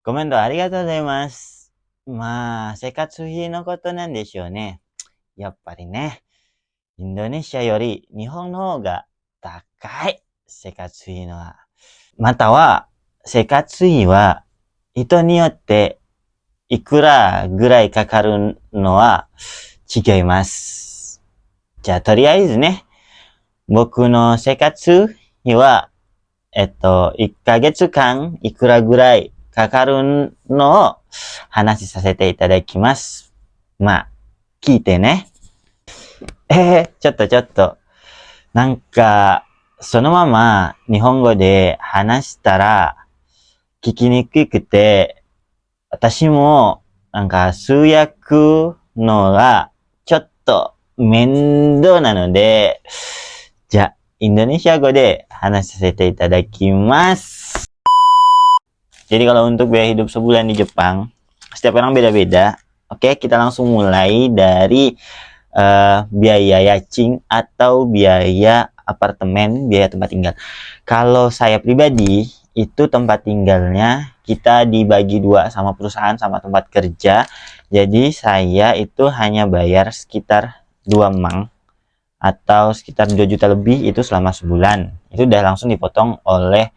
コメントありがとうございます。まあ、生活費のことなんでしょうね。やっぱりね、インドネシアより日本の方が高い。生活費のは。または、生活費は人によっていくらぐらいかかるのは違います。じゃあ、とりあえずね、僕の生活費は、1ヶ月間いくらぐらいかかるのを話しさせていただきます。まあ、聞いてね。ちょっと。なんか、そのまま日本語で話したら聞きにくくて、私もなんか通訳のがちょっと面倒なので、じゃあ、インドネシア語で話させていただきます。Jadi kalau untuk biaya hidup sebulan di Jepang, setiap orang beda-beda. Oke, kita langsung mulai dari biaya yachting atau biaya apartemen, biaya tempat tinggal. Kalau saya pribadi, itu tempat tinggalnya kita dibagi dua sama perusahaan sama tempat kerja. Jadi saya itu hanya bayar sekitar 2 mang atau sekitar 2 juta lebih itu selama sebulan. Itu udah langsung dipotong oleh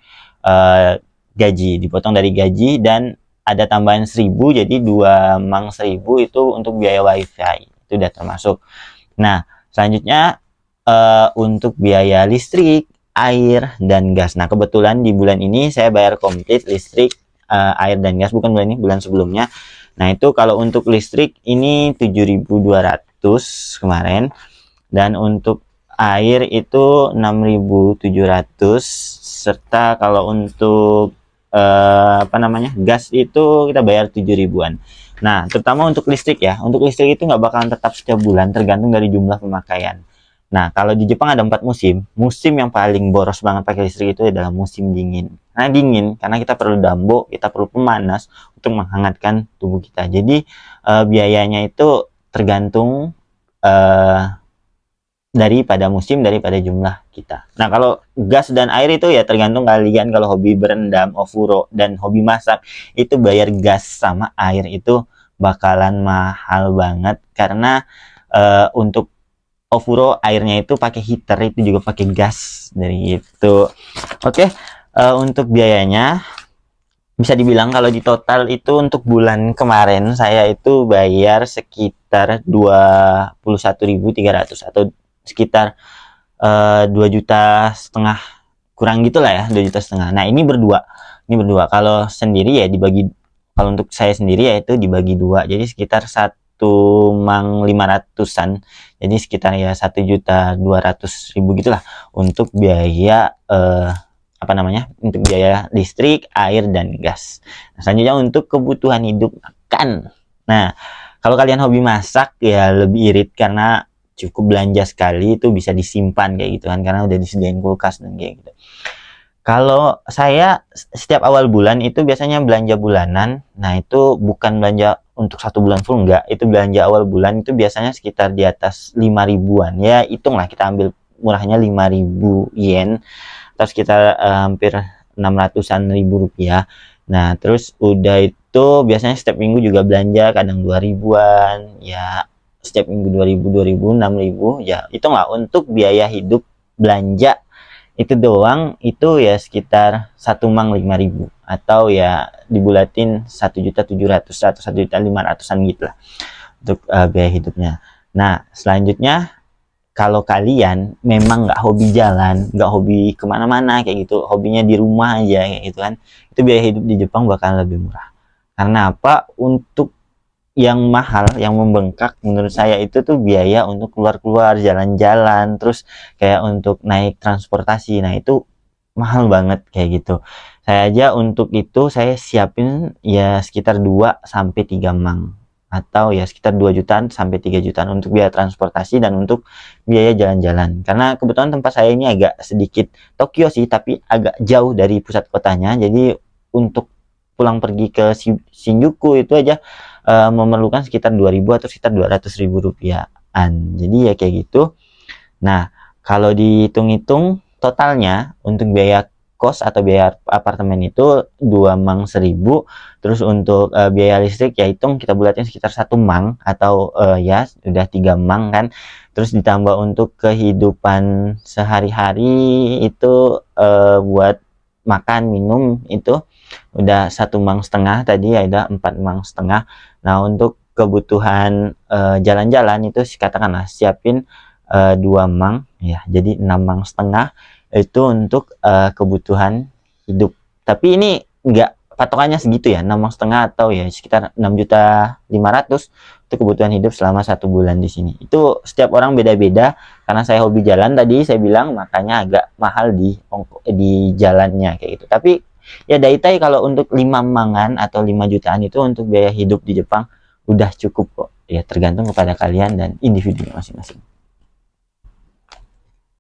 gaji, dipotong dari gaji dan ada tambahan 1.000, jadi 2 mang 1.000 itu untuk biaya wifi. Itu udah termasuk. Nah, selanjutnya untuk biaya listrik, air, dan gas. Nah, kebetulan di bulan ini saya bayar komplit listrik, air, dan gas. Bukan bulan ini, bulan sebelumnya. Nah, itu kalau untuk listrik ini 7.200 kemarin. Dan untuk air itu 6.700. Serta kalau untuk gas itu kita bayar 7 ribuan. Nah, terutama untuk listrik ya. Untuk listrik itu nggak bakalan tetap setiap bulan, tergantung dari jumlah pemakaian. Nah, kalau di Jepang ada 4 musim. Musim yang paling boros banget pakai listrik itu adalah musim dingin. Karena dingin, karena kita perlu dambo, kita perlu pemanas untuk menghangatkan tubuh kita. Jadi, biayanya itu tergantung daripada musim, daripada jumlah kita. Nah, kalau gas dan air itu ya tergantung kalian. Kalau hobi berendam, ofuro, dan hobi masak, itu bayar gas sama air itu bakalan mahal banget. Karena untuk ofuro airnya itu pakai heater, itu juga pakai gas dari itu. Oke, untuk biayanya bisa dibilang kalau di total itu untuk bulan kemarin saya itu bayar sekitar 21.300 atau sekitar 2,5 juta kurang gitulah ya, 2,5 juta. Nah, ini berdua kalau sendiri ya dibagi, kalau untuk saya sendiri ya itu dibagi dua, jadi sekitar 1,500-an, jadi sekitar ya 1.200.000 gitulah untuk biaya untuk biaya listrik, air, dan gas. Nah, selanjutnya untuk kebutuhan hidup makan. Nah, kalau kalian hobi masak ya lebih irit karena cukup belanja sekali itu bisa disimpan kayak gitu kan, karena udah disediain kulkas dan kayak gitu. Kalau saya setiap awal bulan itu biasanya belanja bulanan. Nah, itu bukan belanja untuk 1 bulan full, enggak. Itu belanja awal bulan itu biasanya sekitar di atas 5 ribuan. Ya, hitunglah kita ambil murahnya 5.000 yen atau sekitar hampir 600-an ribu rupiah. Nah, terus udah itu biasanya setiap minggu juga belanja, kadang 2 ribuan. Ya, setiap minggu 2.000, 2.000, 6.000. Ya, itu nggak untuk biaya hidup belanja itu doang, itu ya sekitar 1 mang 5.000 atau ya dibulatin 1.700.000 atau 1.500.000-an gitu lah untuk biaya hidupnya. Nah, selanjutnya kalau kalian memang nggak hobi jalan, nggak hobi kemana-mana kayak gitu, hobinya di rumah aja kayak gitu kan, itu biaya hidup di Jepang bakal lebih murah. Karena apa? Untuk yang mahal, yang membengkak menurut saya itu tuh biaya untuk keluar-keluar, jalan-jalan, terus kayak untuk naik transportasi. Nah, itu mahal banget kayak gitu. Saya aja untuk itu saya siapin ya sekitar 2 sampai 3 mang atau ya sekitar 2 jutaan sampai 3 jutaan untuk biaya transportasi dan untuk biaya jalan-jalan. Karena kebetulan tempat saya ini agak sedikit Tokyo sih, tapi agak jauh dari pusat kotanya. Jadi untuk pulang pergi ke Shinjuku itu aja memerlukan sekitar 2.000 atau sekitar 200.000 rupiahan. Jadi ya kayak gitu. Nah, kalau dihitung-hitung totalnya untuk biaya kos atau biaya apartemen itu 2 mang 1.000. Terus untuk biaya listrik ya hitung kita bulatin sekitar 1 mang atau ya udah 3 mang kan. Terus ditambah untuk kehidupan sehari-hari itu buat makan minum itu udah 1 mang setengah, tadi ya udah 4 mang setengah. Nah untuk kebutuhan jalan-jalan itu katakanlah siapin 2 mang ya, jadi 6 mang setengah itu untuk kebutuhan hidup. Tapi ini enggak patokannya segitu ya, 6 mang setengah atau ya sekitar 6.500.000 itu kebutuhan hidup selama 1 bulan di sini. Itu setiap orang beda-beda, karena saya hobi jalan tadi saya bilang, makanya agak mahal di jalannya kayak gitu. Tapi ya daitai kalau untuk 5 mangan atau 5 jutaan itu untuk biaya hidup di Jepang udah cukup kok. Ya tergantung kepada kalian dan individunya masing-masing.